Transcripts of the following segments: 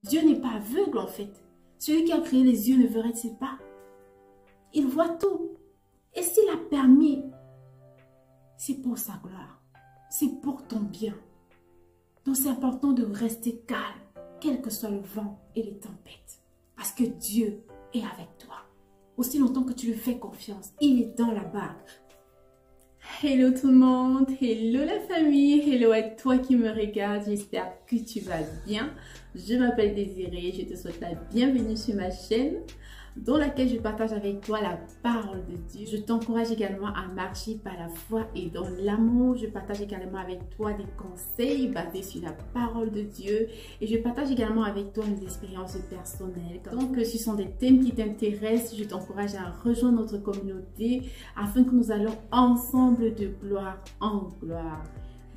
Dieu n'est pas aveugle en fait. Celui qui a créé les yeux ne verrait-il pas? Il voit tout. Et s'il a permis, c'est pour sa gloire. C'est pour ton bien. Donc c'est important de rester calme, quel que soit le vent et les tempêtes. Parce que Dieu est avec toi. Aussi longtemps que tu lui fais confiance, il est dans la barque. Hello tout le monde, hello la famille, hello à toi qui me regarde, j'espère que tu vas bien. Je m'appelle Désirée, je te souhaite la bienvenue sur ma chaîne dans laquelle je partage avec toi la parole de Dieu. Je t'encourage également à marcher par la foi et dans l'amour. Je partage également avec toi des conseils basés sur la parole de Dieu et je partage également avec toi mes expériences personnelles. Donc, si ce sont des thèmes qui t'intéressent, je t'encourage à rejoindre notre communauté afin que nous allons ensemble de gloire en gloire.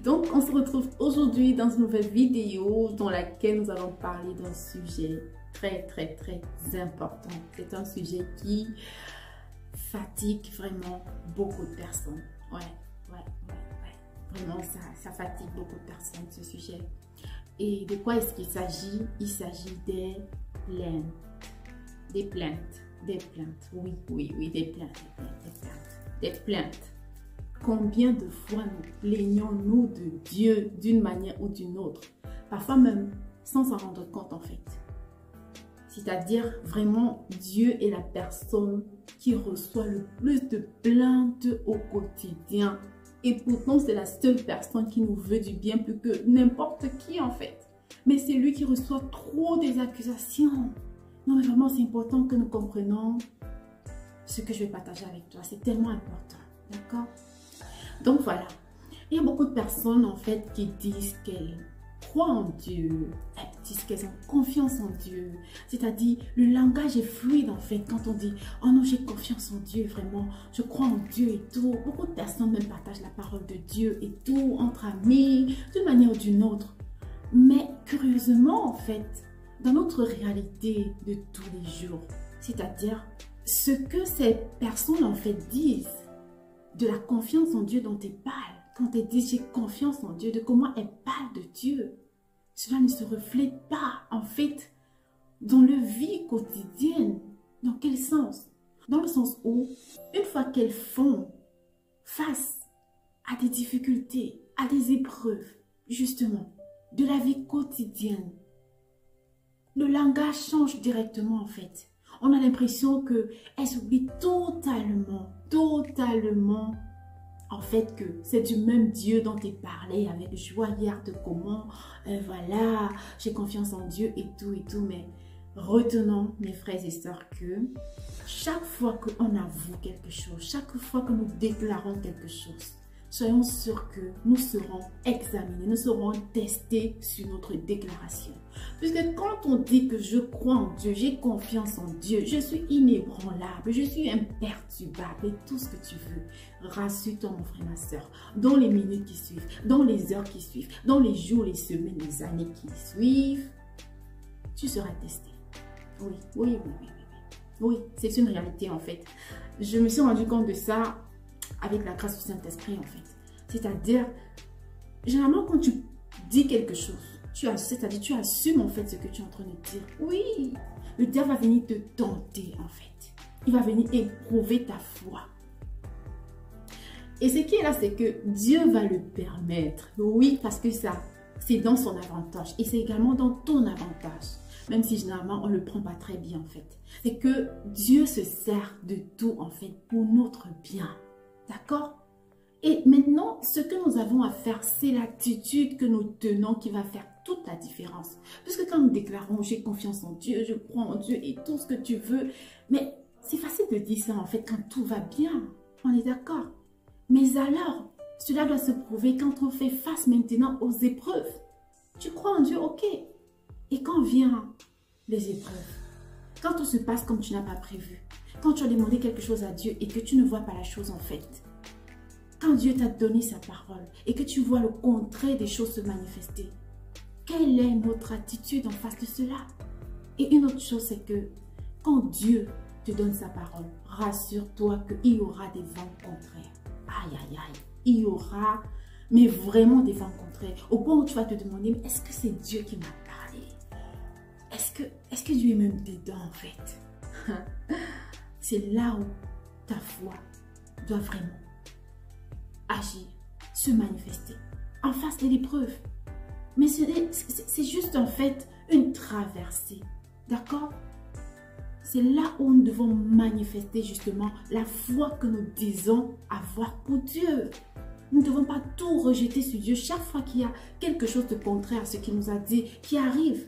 Donc, on se retrouve aujourd'hui dans une nouvelle vidéo dans laquelle nous allons parler d'un sujet très important. C'est un sujet qui fatigue vraiment beaucoup de personnes. Vraiment, ça fatigue beaucoup de personnes, ce sujet. Et de quoi est-ce qu'il s'agit? Il s'agit des plaintes. Des plaintes. Oui, des plaintes. Combien de fois nous plaignons-nous de Dieu d'une manière ou d'une autre? Parfois même sans s'en rendre compte en fait. C'est-à-dire vraiment Dieu est la personne qui reçoit le plus de plaintes au quotidien. Et pourtant c'est la seule personne qui nous veut du bien plus que n'importe qui en fait. Mais c'est lui qui reçoit trop des accusations. Non mais vraiment c'est important que nous comprenions ce que je vais partager avec toi. C'est tellement important. D'accord? Donc voilà, il y a beaucoup de personnes en fait qui disent qu'elles croient en Dieu, elles disent qu'elles ont confiance en Dieu. C'est-à-dire, le langage est fluide en fait quand on dit « Oh non, j'ai confiance en Dieu, vraiment, je crois en Dieu et tout ». Beaucoup de personnes même partagent la parole de Dieu et tout, entre amis, d'une manière ou d'une autre. Mais curieusement en fait, dans notre réalité de tous les jours, c'est-à-dire ce que ces personnes en fait disent, de la confiance en Dieu dont elles parlent, quand elles disent j'ai confiance en Dieu, de comment elles parlent de Dieu, cela ne se reflète pas en fait dans leur vie quotidienne. Dans quel sens? Dans le sens où, une fois qu'elles font face à des difficultés, à des épreuves, justement, de la vie quotidienne, le langage change directement en fait. On a l'impression qu'elles oublient totalement, en fait, que c'est du même Dieu dont elle parlait avec joie hier de comment, voilà, j'ai confiance en Dieu et tout, mais retenons, mes frères et sœurs, que chaque fois qu'on avoue quelque chose, chaque fois que nous déclarons quelque chose, soyons sûrs que nous serons examinés, nous serons testés sur notre déclaration. Puisque quand on dit que je crois en Dieu, j'ai confiance en Dieu, je suis inébranlable, je suis imperturbable et tout ce que tu veux, rassure-toi mon frère, ma soeur, dans les minutes qui suivent, dans les heures qui suivent, dans les jours, les semaines, les années qui suivent, tu seras testé. Oui, c'est une réalité en fait. Je me suis rendu compte de ça avec la grâce du Saint-Esprit en fait. C'est-à-dire, généralement quand tu dis quelque chose, c'est-à-dire tu assumes en fait ce que tu es en train de dire. Oui, le diable va venir te tenter en fait. Il va venir éprouver ta foi. Et ce qui est là, c'est que Dieu va le permettre. Oui, parce que ça, c'est dans son avantage. Et c'est également dans ton avantage. Même si généralement, on ne le prend pas très bien en fait. C'est que Dieu se sert de tout en fait pour notre bien. D'accord? Et maintenant, ce que nous avons à faire, c'est l'attitude que nous tenons qui va faire toute la différence. Puisque quand nous déclarons, j'ai confiance en Dieu, je crois en Dieu et tout ce que tu veux, mais c'est facile de dire ça en fait quand tout va bien. On est d'accord? Mais alors, cela doit se prouver quand on fait face maintenant aux épreuves. Tu crois en Dieu, ok. Et quand viennent les épreuves, quand tout se passe comme tu n'as pas prévu, quand tu as demandé quelque chose à Dieu et que tu ne vois pas la chose en fait, quand Dieu t'a donné sa parole et que tu vois le contraire des choses se manifester, quelle est notre attitude en face de cela? Et une autre chose, c'est que quand Dieu te donne sa parole, rassure-toi qu'il y aura des vents contraires. Aïe, il y aura, mais vraiment des vents contraires. Au point où tu vas te demander, mais est-ce que c'est Dieu qui m'a parlé? Est-ce que Dieu est même dedans en fait? C'est là où ta foi doit vraiment agir, se manifester en face de l'épreuve. Mais c'est juste en fait une traversée, d'accord? C'est là où nous devons manifester justement la foi que nous disons avoir pour Dieu. Nous ne devons pas tout rejeter sur Dieu chaque fois qu'il y a quelque chose de contraire à ce qu'il nous a dit qui arrive.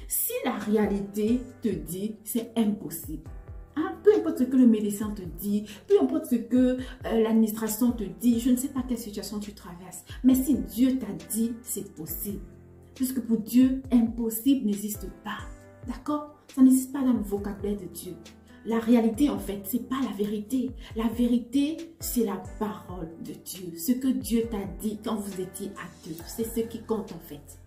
Si la réalité te dit c'est impossible, hein, peu importe ce que le médecin te dit, peu importe ce que l'administration te dit, je ne sais pas quelle situation tu traverses, mais si Dieu t'a dit c'est possible, puisque pour Dieu, impossible n'existe pas, d'accord? Ça n'existe pas dans le vocabulaire de Dieu. La réalité, en fait, ce n'est pas la vérité. La vérité, c'est la parole de Dieu. Ce que Dieu t'a dit quand vous étiez à deux, c'est ce qui compte, en fait.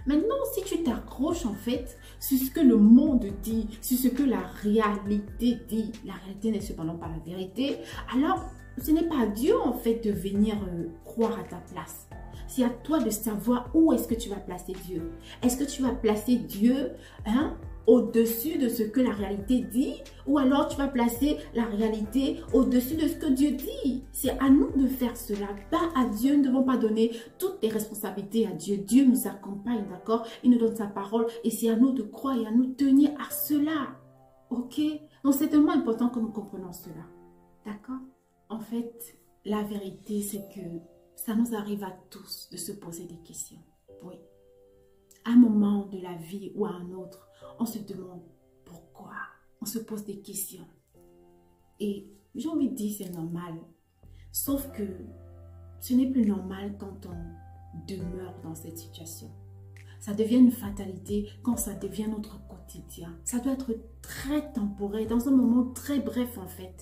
Maintenant, si tu t'accroches, en fait, sur ce que le monde dit, sur ce que la réalité dit, la réalité n'est cependant pas la vérité, alors ce n'est pas à Dieu, en fait, de venir croire à ta place. C'est à toi de savoir où est-ce que tu vas placer Dieu. Est-ce que tu vas placer Dieu au-dessus de ce que la réalité dit, ou alors tu vas placer la réalité au-dessus de ce que Dieu dit? C'est à nous de faire cela, pas à Dieu. Nous ne devons pas donner toutes les responsabilités à Dieu. Dieu nous accompagne, d'accord? Il nous donne sa parole et c'est à nous de croire et à nous tenir à cela, ok? Donc c'est tellement important que nous comprenions cela, d'accord? En fait, la vérité, c'est que ça nous arrive à tous de se poser des questions, oui. À un moment de la vie ou à un autre, on se demande pourquoi, on se pose des questions. Et j'ai envie de dire c'est normal, sauf que ce n'est plus normal quand on demeure dans cette situation. Ça devient une fatalité quand ça devient notre quotidien. Ça doit être très temporaire, dans un moment très bref en fait.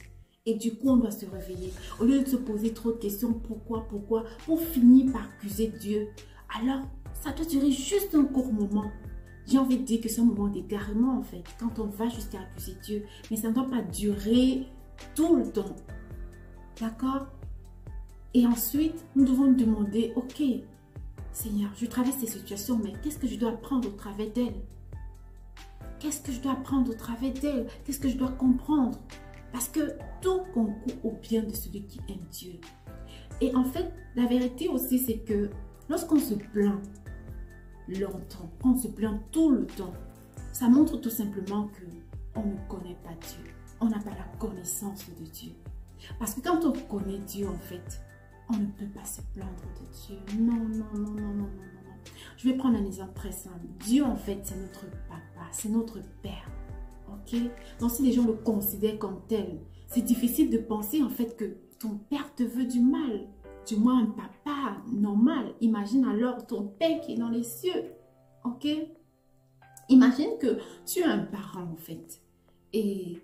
Et du coup, on doit se réveiller. Au lieu de se poser trop de questions, pourquoi, pour finir par accuser Dieu. Alors, ça doit durer juste un court moment. J'ai envie de dire que c'est un moment d'égarement en fait, quand on va jusqu'à accuser Dieu. Mais ça ne doit pas durer tout le temps. D'accord? Et ensuite, nous devons nous demander, ok, Seigneur, je traverse ces situations, mais qu'est-ce que je dois apprendre au travers d'elles? Qu'est-ce que je dois apprendre au travers d'elles? Qu'est-ce que je dois comprendre? Parce que tout concourt au bien de celui qui aime Dieu. Et en fait, la vérité aussi, c'est que lorsqu'on se plaint longtemps, on se plaint tout le temps, ça montre tout simplement qu'on ne connaît pas Dieu. On n'a pas la connaissance de Dieu. Parce que quand on connaît Dieu, en fait, on ne peut pas se plaindre de Dieu. Non, non, non, non, non, non, non. Je vais prendre un exemple très simple. Dieu, en fait, c'est notre papa, c'est notre père. Ok? Donc, si les gens le considèrent comme tel, c'est difficile de penser, en fait, que ton père te veut du mal. Du moins, un papa normal. Imagine alors ton père qui est dans les cieux. Ok? Imagine que tu es un parent, en fait. Et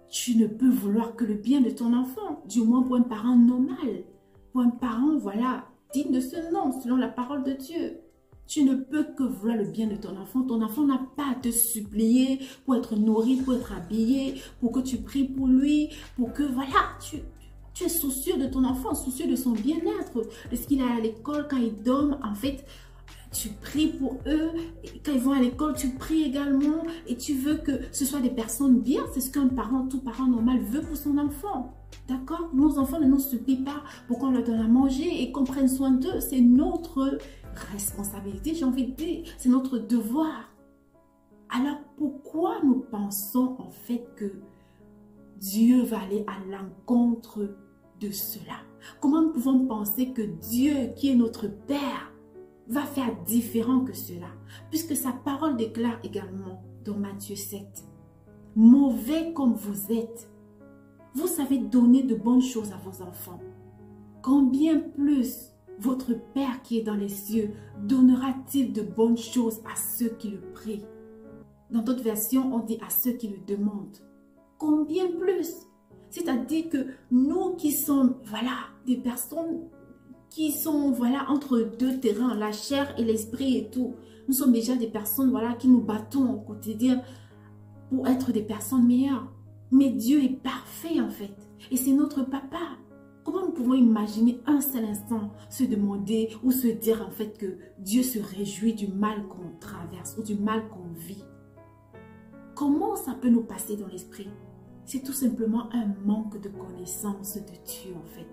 tu ne peux vouloir que le bien de ton enfant. Du moins pour un parent normal. Pour un parent, voilà, digne de ce nom, selon la parole de Dieu. Tu ne peux que vouloir le bien de ton enfant. Ton enfant n'a pas à te supplier pour être nourri, pour être habillé, pour que tu pries pour lui, pour que, voilà, tu es soucieux de ton enfant, soucieux de son bien-être, de ce qu'il a à l'école, quand il dort, en fait, tu pries pour eux. Et quand ils vont à l'école, tu pries également et tu veux que ce soit des personnes bien. C'est ce qu'un parent, tout parent normal veut pour son enfant. D'accord? Nos enfants ne nous supplient pas pour qu'on leur donne à manger et qu'on prenne soin d'eux. C'est notre responsabilité, j'ai envie de dire. C'est notre devoir. Alors, pourquoi nous pensons en fait que Dieu va aller à l'encontre de cela? Comment nous pouvons penser que Dieu, qui est notre Père, va faire différent que cela? Puisque sa parole déclare également dans Matthieu 7, « Mauvais comme vous êtes, vous savez donner de bonnes choses à vos enfants. Combien plus votre Père qui est dans les cieux donnera-t-il de bonnes choses à ceux qui le prient? » Dans d'autres versions, on dit à ceux qui le demandent. Combien plus? C'est-à-dire que nous qui sommes, voilà, des personnes qui sont, voilà, entre deux terrains, la chair et l'esprit et tout. Nous sommes déjà des personnes, voilà, qui nous battons au quotidien pour être des personnes meilleures. Mais Dieu est parfait, en fait. Et c'est notre papa. Comment nous pouvons imaginer un seul instant se demander ou se dire, en fait, que Dieu se réjouit du mal qu'on traverse ou du mal qu'on vit? comment ça peut nous passer dans l'esprit? C'est tout simplement un manque de connaissance de Dieu en fait.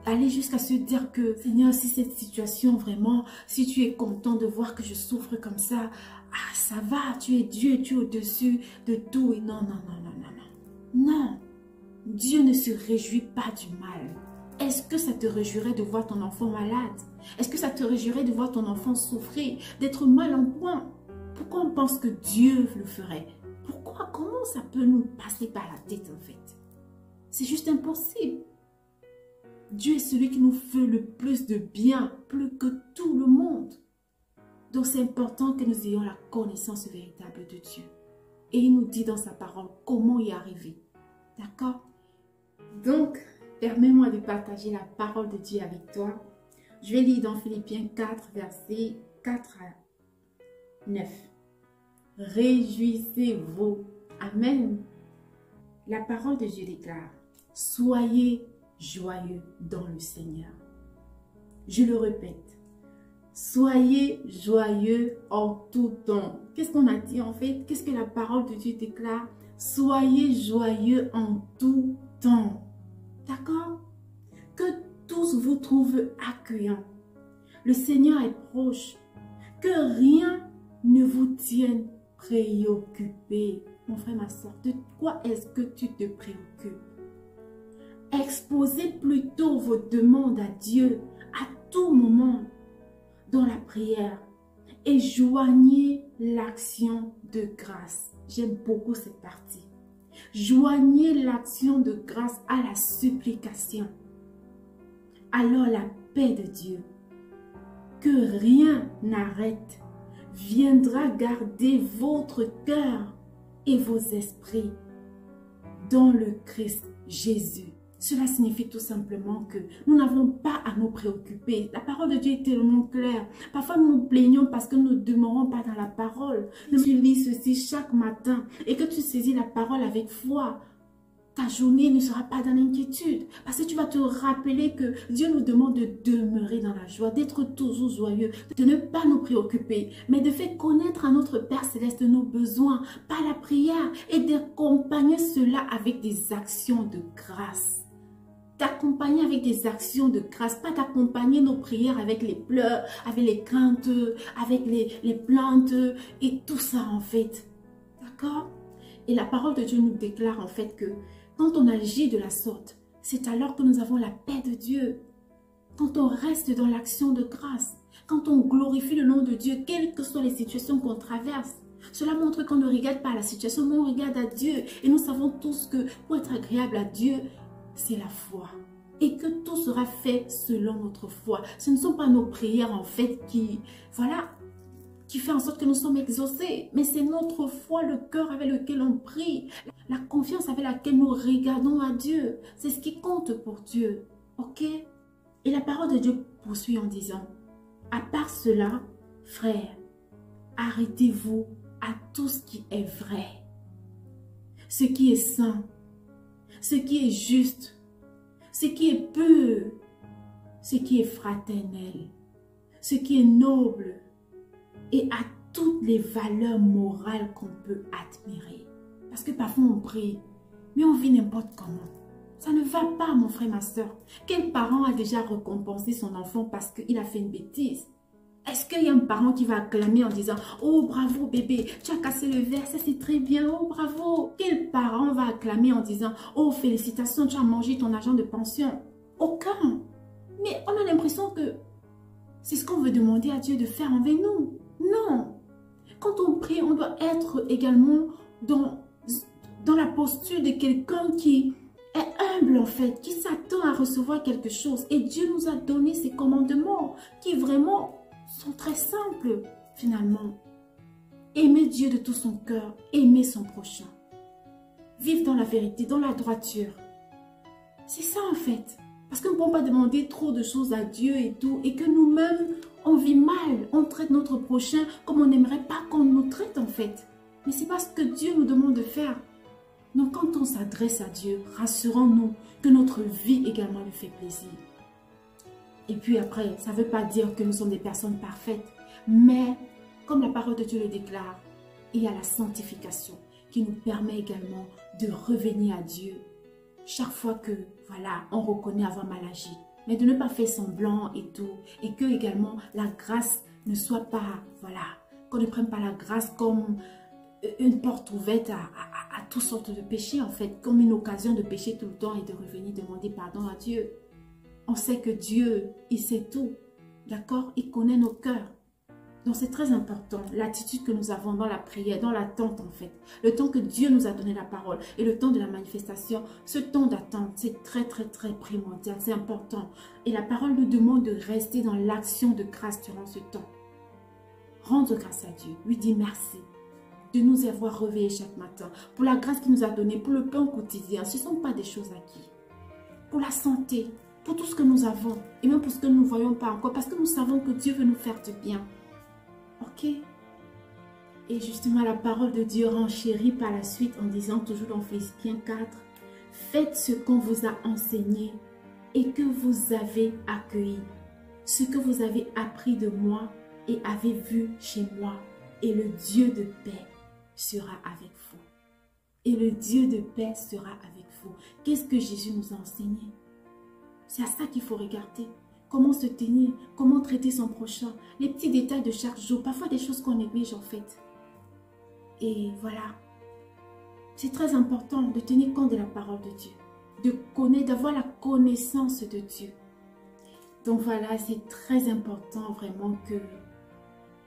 Aller jusqu'à se dire que, Seigneur, si cette situation vraiment, si tu es content de voir que je souffre comme ça, ah, ça va, tu es Dieu, tu es au-dessus de tout. Et non, non, non, non, non, non. Non, Dieu ne se réjouit pas du mal. Est-ce que ça te réjouirait de voir ton enfant malade? Est-ce que ça te réjouirait de voir ton enfant souffrir, d'être mal en point? Pourquoi on pense que Dieu le ferait? Pourquoi? Comment ça peut nous passer par la tête en fait? C'est juste impossible. Dieu est celui qui nous fait le plus de bien, plus que tout le monde. Donc c'est important que nous ayons la connaissance véritable de Dieu. Et il nous dit dans sa parole comment y arriver. D'accord? Donc, permets-moi de partager la parole de Dieu avec toi. Je vais lire dans Philippiens 4, versets 4 à 9. Réjouissez-vous. Amen. La parole de Dieu déclare, soyez joyeux dans le Seigneur. Je le répète, soyez joyeux en tout temps. Qu'est-ce qu'on a dit en fait? Qu'est-ce que la parole de Dieu déclare? Soyez joyeux en tout temps. D'accord? Que tous vous trouvent accueillants. Le Seigneur est proche. Que rien ne vous tienne préoccupé. Mon frère, ma soeur, de quoi est-ce que tu te préoccupes? Exposez plutôt vos demandes à Dieu à tout moment dans la prière et joignez l'action de grâce. J'aime beaucoup cette partie. Joignez l'action de grâce à la supplication. Alors la paix de Dieu, que rien n'arrête, viendra garder votre cœur et vos esprits dans le Christ Jésus. Cela signifie tout simplement que nous n'avons pas à nous préoccuper. La parole de Dieu est tellement claire. Parfois, nous nous plaignons parce que nous ne demeurons pas dans la parole. Tu lis ceci chaque matin et que tu saisis la parole avec foi. Ta journée ne sera pas dans l'inquiétude. Parce que tu vas te rappeler que Dieu nous demande de demeurer dans la joie, d'être toujours joyeux, de ne pas nous préoccuper, mais de faire connaître à notre Père Céleste nos besoins par la prière et d'accompagner cela avec des actions de grâce. D'accompagner avec des actions de grâce, pas d'accompagner nos prières avec les pleurs, avec les craintes, avec les plaintes et tout ça en fait. D'accord? Et la parole de Dieu nous déclare en fait que quand on agit de la sorte, c'est alors que nous avons la paix de Dieu. Quand on reste dans l'action de grâce, quand on glorifie le nom de Dieu, quelles que soient les situations qu'on traverse. Cela montre qu'on ne regarde pas la situation, mais on regarde à Dieu. Et nous savons tous que pour être agréable à Dieu, c'est la foi. Et que tout sera fait selon notre foi. Ce ne sont pas nos prières en fait qui fait en sorte que nous sommes exaucés. Mais c'est notre foi, le cœur avec lequel on prie. La confiance avec laquelle nous regardons à Dieu. C'est ce qui compte pour Dieu. Ok? Et la parole de Dieu poursuit en disant, à part cela, frères, arrêtez-vous à tout ce qui est vrai. Ce qui est saint. Ce qui est juste, ce qui est pur, ce qui est fraternel, ce qui est noble et à toutes les valeurs morales qu'on peut admirer. Parce que parfois on prie, mais on vit n'importe comment. Ça ne va pas, mon frère, ma soeur. Quel parent a déjà récompensé son enfant parce qu'il a fait une bêtise? Est-ce qu'il y a un parent qui va acclamer en disant « Oh, bravo bébé, tu as cassé le verre, ça c'est très bien, oh bravo !» Quel parent va acclamer en disant « Oh, félicitations, tu as mangé ton argent de pension ?» Aucun. Mais on a l'impression que c'est ce qu'on veut demander à Dieu de faire envers nous. Non. Quand on prie, on doit être également dans la posture de quelqu'un qui est humble en fait, qui s'attend à recevoir quelque chose. Et Dieu nous a donné ces commandements qui vraiment sont très simples finalement. Aimer Dieu de tout son cœur, aimer son prochain. Vivre dans la vérité, dans la droiture. C'est ça en fait. Parce qu'on ne peut pas demander trop de choses à Dieu et tout, et que nous-mêmes, on vit mal, on traite notre prochain comme on n'aimerait pas qu'on nous traite en fait. Mais c'est pas ce que Dieu nous demande de faire. Donc quand on s'adresse à Dieu, rassurons-nous que notre vie également lui fait plaisir. Et puis après, ça ne veut pas dire que nous sommes des personnes parfaites, mais comme la parole de Dieu le déclare, il y a la sanctification. qui nous permet également de revenir à Dieu chaque fois que, voilà, on reconnaît avoir mal agi. Mais de ne pas faire semblant et tout. Et que également la grâce ne soit pas, voilà, qu'on ne prenne pas la grâce comme une porte ouverte à toutes sortes de péchés en fait. Comme une occasion de pécher tout le temps et de revenir demander pardon à Dieu. On sait que Dieu, il sait tout. D'accord? Il connaît nos cœurs. Donc c'est très important, l'attitude que nous avons dans la prière, dans l'attente en fait. Le temps que Dieu nous a donné la parole et le temps de la manifestation, ce temps d'attente, c'est très primordial, c'est important. Et la parole nous demande de rester dans l'action de grâce durant ce temps. Rendre grâce à Dieu, lui dire merci de nous avoir réveillés chaque matin, pour la grâce qu'il nous a donnée, pour le pain quotidien. Ce ne sont pas des choses acquises. Pour la santé, pour tout ce que nous avons, et même pour ce que nous ne voyons pas encore, parce que nous savons que Dieu veut nous faire du bien. Ok? Et justement, la parole de Dieu renchérit par la suite en disant, toujours dans Philippiens 4, « Faites ce qu'on vous a enseigné et que vous avez accueilli, ce que vous avez appris de moi et avez vu chez moi, et le Dieu de paix sera avec vous. » Et le Dieu de paix sera avec vous. Qu'est-ce que Jésus nous a enseigné? C'est à ça qu'il faut regarder. Comment se tenir, comment traiter son prochain, les petits détails de chaque jour, parfois des choses qu'on néglige en fait. Et voilà, c'est très important de tenir compte de la parole de Dieu, de connaître, d'avoir la connaissance de Dieu. Donc voilà, c'est très important vraiment que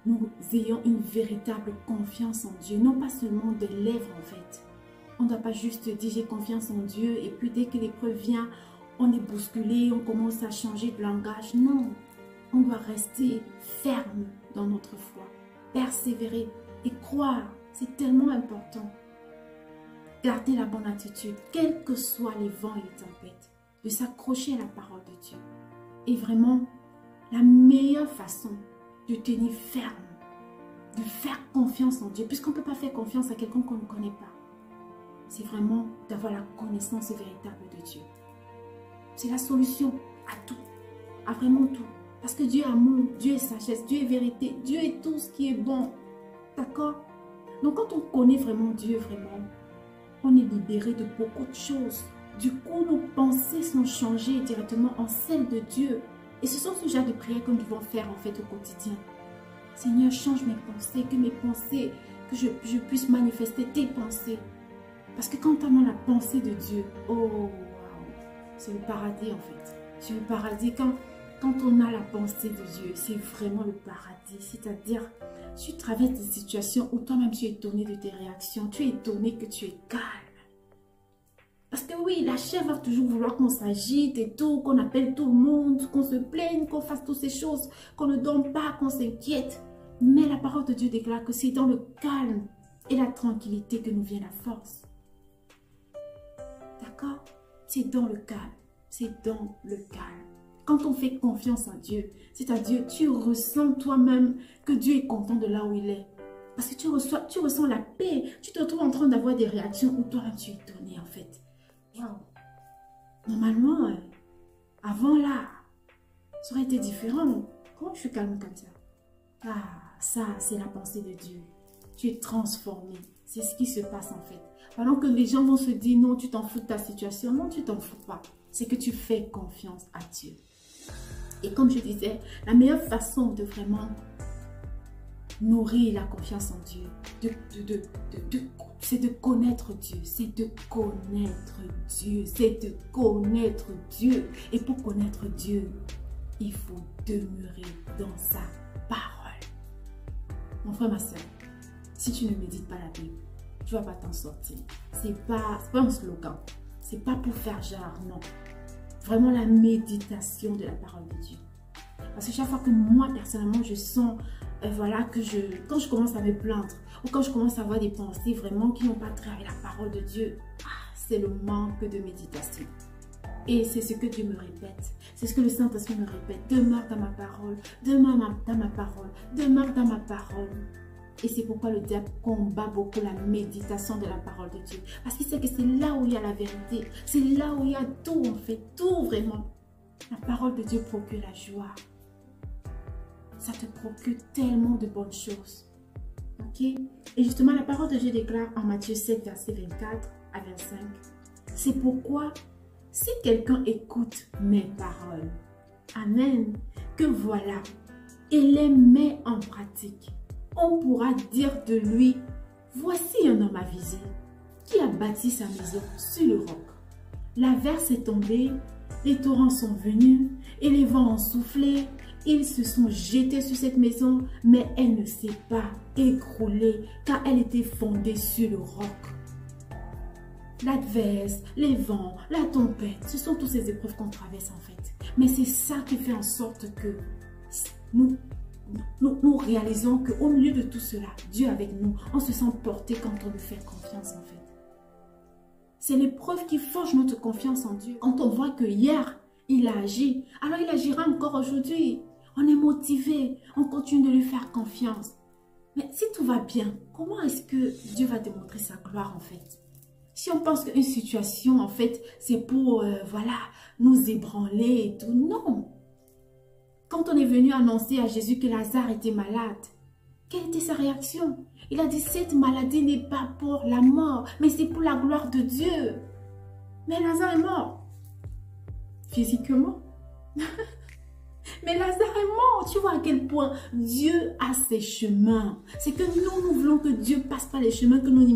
nous ayons une véritable confiance en Dieu, non pas seulement des lèvres en fait. On ne doit pas juste dire j'ai confiance en Dieu et puis dès que l'épreuve vient, on est bousculé, on commence à changer de langage. Non, on doit rester ferme dans notre foi, persévérer et croire. C'est tellement important. Garder la bonne attitude, quels que soient les vents et les tempêtes, de s'accrocher à la parole de Dieu. Et vraiment, la meilleure façon de tenir ferme, de faire confiance en Dieu, puisqu'on ne peut pas faire confiance à quelqu'un qu'on ne connaît pas, c'est vraiment d'avoir la connaissance véritable de Dieu. C'est la solution à tout, à vraiment tout. Parce que Dieu est amour, Dieu est sagesse, Dieu est vérité, Dieu est tout ce qui est bon. D'accord? Donc quand on connaît vraiment Dieu, vraiment, on est libéré de beaucoup de choses. Du coup, nos pensées sont changées directement en celles de Dieu. Et ce sont ce genre de prières que nous devons faire en fait au quotidien. Seigneur, change mes pensées, que je puisse manifester tes pensées. Parce que quand on a la pensée de Dieu, oh, wow, c'est le paradis en fait. C'est le paradis. Quand on a la pensée de Dieu, c'est vraiment le paradis. C'est-à-dire, tu traverses des situations où toi-même tu es étonné de tes réactions. Tu es étonné que tu es calme. Parce que oui, la chair va toujours vouloir qu'on s'agite et tout, qu'on appelle tout le monde, qu'on se plaigne, qu'on fasse toutes ces choses, qu'on ne dorme pas, qu'on s'inquiète. Mais la parole de Dieu déclare que c'est dans le calme et la tranquillité que nous vient la force. D'accord? C'est dans le calme. C'est dans le calme. Quand on fait confiance en Dieu, c'est-à-dire tu ressens toi-même que Dieu est content de là où il est. Parce que tu ressens la paix. Tu te retrouves en train d'avoir des réactions où toi tu es étonné en fait. Wow. Normalement, avant là, ça aurait été différent. Comment je suis calme comme ça? Ah, ça c'est la pensée de Dieu. Tu es transformé. C'est ce qui se passe en fait. Pendant que les gens vont se dire non, tu t'en fous de ta situation. Non, tu t'en fous pas. C'est que tu fais confiance à Dieu. Et comme je disais, la meilleure façon de vraiment nourrir la confiance en Dieu, c'est de connaître Dieu. C'est de connaître Dieu. C'est de connaître Dieu. Et pour connaître Dieu, il faut demeurer dans sa parole. Mon frère, ma soeur, si tu ne médites pas la Bible, tu ne vas pas t'en sortir. C'est pas un slogan. C'est pas pour faire genre, non. Vraiment la méditation de la parole de Dieu. Parce que chaque fois que moi, personnellement, je sens, voilà, quand je commence à me plaindre, ou quand je commence à avoir des pensées vraiment qui n'ont pas trait avec la parole de Dieu, c'est le manque de méditation. Et c'est ce que Dieu me répète. C'est ce que le Saint-Esprit me répète. Demeure dans ma parole. Demeure dans ma parole. Demeure dans ma parole. Et c'est pourquoi le diable combat beaucoup la méditation de la parole de Dieu. Parce qu'il sait que c'est là où il y a la vérité. C'est là où il y a tout, en fait. Tout, vraiment. La parole de Dieu procure la joie. Ça te procure tellement de bonnes choses. Ok? Et justement, la parole de Dieu déclare en Matthieu 7, verset 24 à 25. C'est pourquoi, si quelqu'un écoute mes paroles, amen, que voilà, et les met en pratique, on pourra dire de lui, voici un homme avisé qui a bâti sa maison sur le roc. L'averse est tombée, les torrents sont venus et les vents ont soufflé. Ils se sont jetés sur cette maison, mais elle ne s'est pas écroulée car elle était fondée sur le roc. L'adverse, les vents, la tempête, ce sont toutes ces épreuves qu'on traverse en fait. Mais c'est ça qui fait en sorte que nous réalisons qu'au milieu de tout cela, Dieu est avec nous. On se sent porté quand on lui fait confiance en fait. C'est l'épreuve qui forge notre confiance en Dieu. Quand on voit que hier, il a agi, alors il agira encore aujourd'hui. On est motivé, on continue de lui faire confiance. Mais si tout va bien, comment est-ce que Dieu va démontrer sa gloire en fait? Si on pense qu'une situation en fait, c'est pour voilà, nous ébranler et tout, non. Quand on est venu annoncer à Jésus que Lazare était malade, quelle était sa réaction? Il a dit, cette maladie n'est pas pour la mort, mais c'est pour la gloire de Dieu. Mais Lazare est mort. Physiquement. Mais Lazare est mort. Tu vois à quel point Dieu a ses chemins. C'est que nous voulons que Dieu passe par les chemins que nous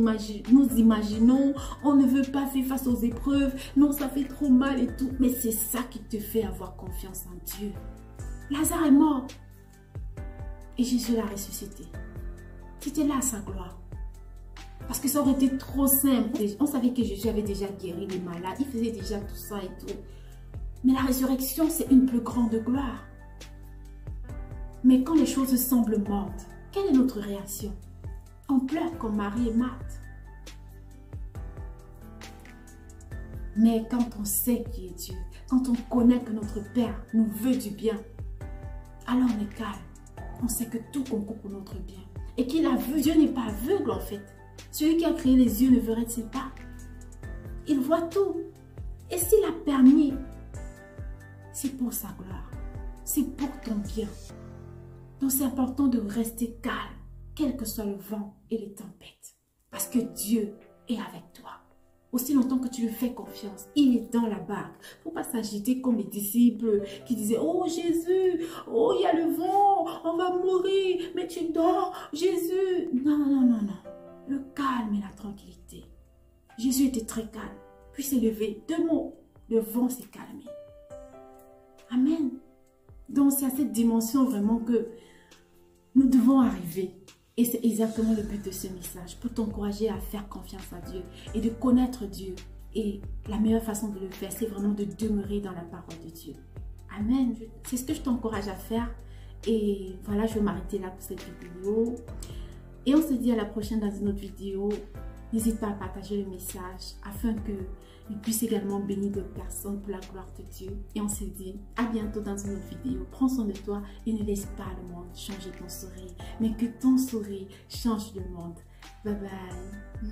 imaginons. On ne veut pas faire face aux épreuves. Non, ça fait trop mal et tout. Mais c'est ça qui te fait avoir confiance en Dieu. Lazare est mort. Et Jésus l'a ressuscité. C'était là sa gloire. Parce que ça aurait été trop simple. On savait que Jésus avait déjà guéri les malades. Il faisait déjà tout ça et tout. Mais la résurrection, c'est une plus grande gloire. Mais quand les choses semblent mortes, quelle est notre réaction? On pleure comme Marie et Marthe. Mais quand on sait qui est Dieu, quand on connaît que notre Père nous veut du bien, alors on est calme. On sait que tout concourt pour notre bien. Et qu'il a vu, Dieu n'est pas aveugle en fait. Celui qui a créé les yeux ne verrait-il pas? Il voit tout. Et s'il a permis, c'est pour sa gloire. C'est pour ton bien. Donc c'est important de rester calme, quel que soit le vent et les tempêtes. Parce que Dieu est avec toi. Aussi longtemps que tu lui fais confiance, il est dans la barque. Il ne faut pas s'agiter comme les disciples qui disaient, oh Jésus, oh il y a le vent, on va mourir, mais tu dors, Jésus. Non, non, non, non. Le calme et la tranquillité. Jésus était très calme. Puis s'est levé. 2 mots. Le vent s'est calmé. Amen. Donc c'est à cette dimension vraiment que nous devons arriver. Et c'est exactement le but de ce message, pour t'encourager à faire confiance à Dieu et de connaître Dieu. Et la meilleure façon de le faire, c'est vraiment de demeurer dans la parole de Dieu. Amen. C'est ce que je t'encourage à faire. Et voilà, je vais m'arrêter là pour cette vidéo. Et on se dit à la prochaine dans une autre vidéo. N'hésite pas à partager le message afin que il puisse également bénir d'autres personnes pour la gloire de Dieu. Et on se dit à bientôt dans une autre vidéo. Prends soin de toi et ne laisse pas le monde changer ton sourire. Mais que ton sourire change le monde. Bye bye.